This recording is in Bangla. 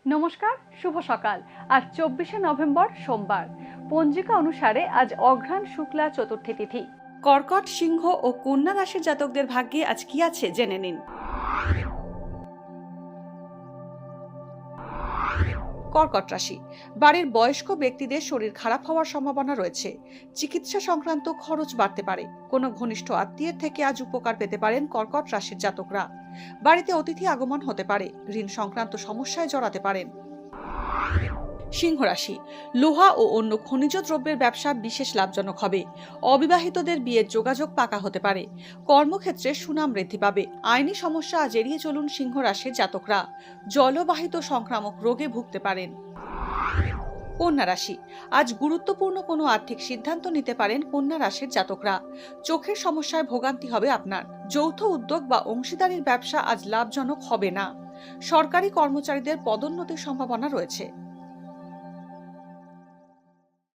নমস্কার, শুভ সকাল। আজ 24শে নভেম্বর সোমবার। পঞ্জিকা অনুসারে আজ অঘ্রাণ শুক্লা চতুর্থী তিথি। কর্কট, সিংহ ও কন্যা রাশির জাতকদের ভাগ্যে আজ কি আছে জেনে নিন। কর্কট রাশি, বাড়ির বয়স্ক ব্যক্তিদের শরীর খারাপ হওয়ার সম্ভাবনা রয়েছে। চিকিৎসা সংক্রান্ত খরচ বাড়তে পারে। কোনো ঘনিষ্ঠ আত্মীয়ের থেকে আজ উপকার পেতে পারেন কর্কট রাশির জাতকরা। বাড়িতে অতিথি আগমন হতে পারে। ঋণ সংক্রান্ত সমস্যায় জড়াতে পারেন। সিংহ রাশি, লোহা ও অন্য খনিজ দ্রব্যের ব্যবসা বিশেষ লাভজনক হবে। অবিবাহিতদের বিয়ের যোগাযোগ পাকা হতে পারে। কর্মক্ষেত্রে সুনাম বৃদ্ধি পাবে। আইনি সমস্যা আজ এড়িয়ে চলুন সিংহ রাশির জাতকরা। জলবাহিত সংক্রামক রোগে ভুগতে পারেন। কন্যা রাশি, আজ গুরুত্বপূর্ণ কোনো আর্থিক সিদ্ধান্ত নিতে পারেন কন্যা রাশির জাতকরা। চোখের সমস্যায় ভোগান্তি হবে আপনার। যৌথ উদ্যোগ বা অংশীদারির ব্যবসা আজ লাভজনক হবে না। সরকারি কর্মচারীদের পদোন্নতির সম্ভাবনা রয়েছে।